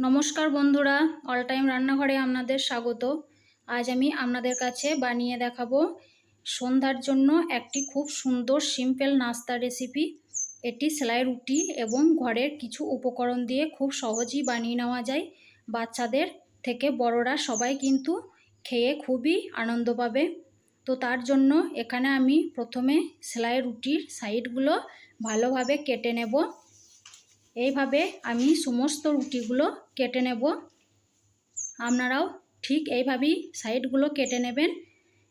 নমস্কার বন্ধুরা, all time রান্নাঘরে আপনাদের স্বাগত। আজ আমি আপনাদের কাছে বানিয়ে দেখাবো সন্ধ্যার জন্য একটি খুব সুন্দর সিম্পল নাস্তা রেসিপি। এটি সেলাই রুটি এবং ঘরের কিছু উপকরণ দিয়ে খুব সহজেই বানিয়ে নেওয়া যায়। বাচ্চাদের থেকে বড়রা সবাই কিন্তু খেয়ে খুবই আনন্দ পাবে। তো তার জন্য এখানে আমি প্রথমে সেলাই রুটির সাইডগুলো ভালোভাবে কেটে নেব। এইভাবে আমি সমস্ত রুটিগুলো কেটে নেব। আপনারাও ঠিক এইভাবেই সাইডগুলো কেটে নেবেন।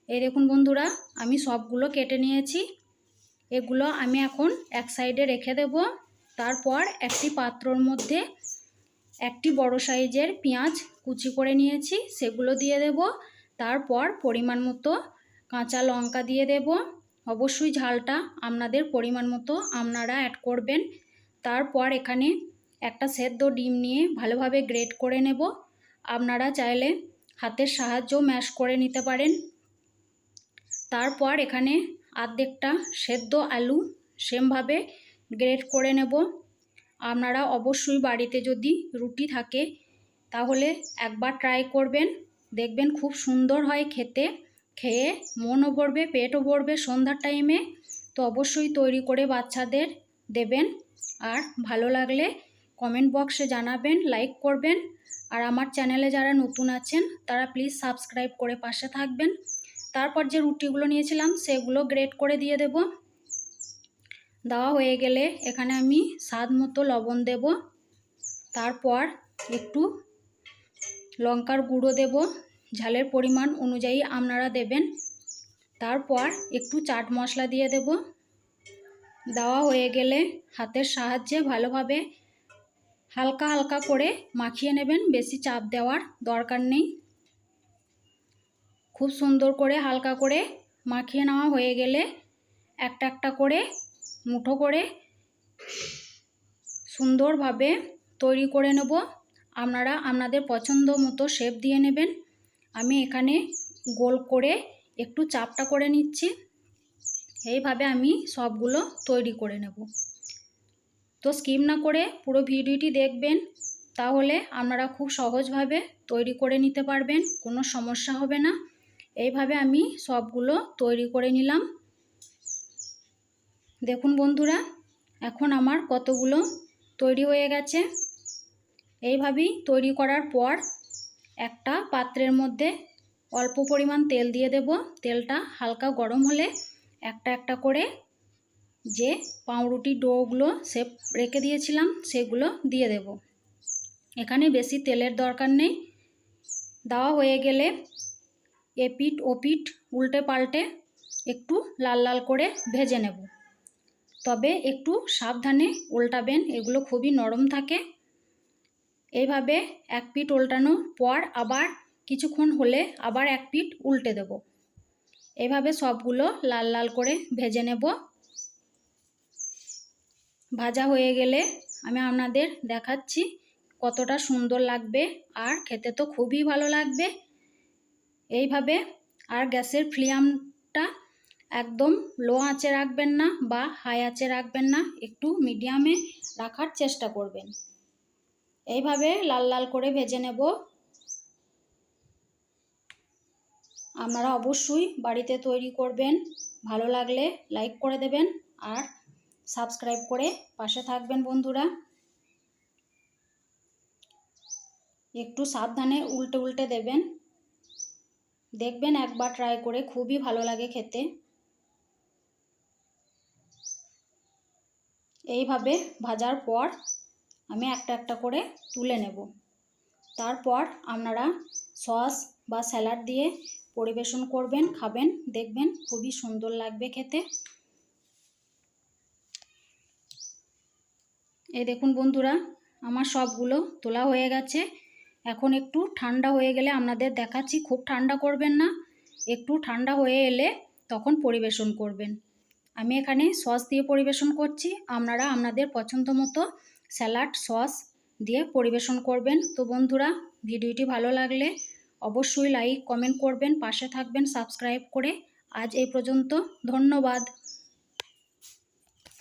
এই দেখুন বন্ধুরা, আমি সবগুলো কেটে নিয়েছি। এগুলো আমি এখন এক সাইডে রেখে দেব। তারপর একটি পাত্রর মধ্যে একটি বড় সাইজের পেঁয়াজ কুচি করে নিয়েছি, সেগুলো দিয়ে দেব। তারপর পরিমাণ মতো কাঁচা লঙ্কা দিয়ে দেব। অবশ্যই ঝালটা আপনাদের পরিমাণ মতো আপনারা অ্যাড করবেন। তারপর এখানে একটা সেদ্ধ ডিম নিয়ে ভালোভাবে গ্রেট করে নেব। আপনারা চাইলে হাতের সাহায্যেও ম্যাশ করে নিতে পারেন। তারপর এখানে অর্ধেকটা সেদ্ধ আলু সেমভাবে গ্রেট করে নেব। আপনারা অবশ্যই বাড়িতে যদি রুটি থাকে তাহলে একবার ট্রাই করবেন, দেখবেন খুব সুন্দর হয় খেতে। খেয়ে মনও ভরবে, পেটও ভরবে সন্ধ্যার টাইমে। তো অবশ্যই তৈরি করে বাচ্চাদের দেবেন। আর ভালো লাগলে কমেন্ট বক্সে জানাবেন, লাইক করবেন। আর আমার চ্যানেলে যারা নতুন আছেন তারা প্লিজ সাবস্ক্রাইব করে পাশে থাকবেন। তারপর যে রুটিগুলো নিয়েছিলাম সেগুলো গ্রেট করে দিয়ে দেব। দেওয়া হয়ে গেলে এখানে আমি স্বাদ মতো লবণ দেব। তারপর একটু লঙ্কার গুঁড়ো দেব, ঝালের পরিমাণ অনুযায়ী আপনারা দেবেন। তারপর একটু চাট মশলা দিয়ে দেব। দেওয়া হয়ে গেলে হাতের সাহায্যে ভালোভাবে হালকা হালকা করে মাখিয়ে নেবেন, বেশি চাপ দেওয়ার দরকার নেই। খুব সুন্দর করে হালকা করে মাখিয়ে নেওয়া হয়ে গেলে একটা একটা করে মুঠো করে সুন্দরভাবে তৈরি করে নেব। আপনারা আপনাদের পছন্দ মতো শেপ দিয়ে নেবেন। আমি এখানে গোল করে একটু চাপটা করে নিচ্ছি। এইভাবে আমি সবগুলো তৈরি করে নেব। তো স্কিপ না করে পুরো ভিডিওটি দেখবেন, তাহলে আপনারা খুব সহজভাবে তৈরি করে নিতে পারবেন, কোনো সমস্যা হবে না। এইভাবে আমি সবগুলো তৈরি করে নিলাম। দেখুন বন্ধুরা, এখন আমার কতগুলো তৈরি হয়ে গেছে। এইভাবেই তৈরি করার পর একটা পাত্রের মধ্যে অল্প পরিমাণ তেল দিয়ে দেব। তেলটা হালকা গরম হলে একটা একটা করে যে পাউরুটির ডোগুলো শেপ রেখে দিয়েছিলাম সেগুলো দিয়ে দেব। এখানে বেশি তেলের দরকার নেই। দেওয়া হয়ে গেলে এপিঠ ওপিঠ উল্টে পাল্টে একটু লাল লাল করে ভেজে নেব। তবে একটু সাবধানে উল্টাবেন, এগুলো খুবই নরম থাকে। এইভাবে এক পিঠ উল্টানোর পর আবার কিছুক্ষণ হলে আবার এক পিঠ উল্টে দেব। এইভাবে সবগুলো লাল লাল করে ভেজে নেব। ভাজা হয়ে গেলে আমি আপনাদের দেখাচ্ছি কতটা সুন্দর লাগবে, আর খেতে তো খুবই ভালো লাগবে। এইভাবে আর গ্যাসের ফ্লেমটা একদম লো আঁচে রাখবেন না বা হাই আঁচে রাখবেন না, একটু মিডিয়ামে রাখার চেষ্টা করবেন। এইভাবে লাল লাল করে ভেজে নেব। আপনারা অবশ্যই বাড়িতে তৈরি করবেন। ভালো লাগলে লাইক করে দেবেন আর সাবস্ক্রাইব করে পাশে থাকবেন বন্ধুরা। একটু সাবধানে উল্টে উল্টে দেবেন, দেখবেন একবার ট্রাই করে খুবই ভালো লাগে খেতে। এইভাবে ভাজার পর আমি একটা একটা করে তুলে নেব। তারপর আপনারা সস বা স্যালাড দিয়ে পরিবেশন করবেন, খাবেন, দেখবেন খুবই সুন্দর লাগবে খেতে। এই দেখুন বন্ধুরা, আমার সবগুলো তোলা হয়ে গেছে। এখন একটু ঠান্ডা হয়ে গেলে আপনাদের দেখাচ্ছি। খুব ঠান্ডা করবেন না, একটু ঠান্ডা হয়ে এলে তখন পরিবেশন করবেন। আমি এখানে সস দিয়ে পরিবেশন করছি, আপনারা আপনাদের পছন্দ মতো স্যালাড সস দিয়ে পরিবেশন করবেন। তো বন্ধুরা, ভিডিওটি ভালো লাগলে অবশ্যই লাইক কমেন্ট করবেন, পাশে থাকবেন সাবস্ক্রাইব করে। আজ এই পর্যন্ত, ধন্যবাদ।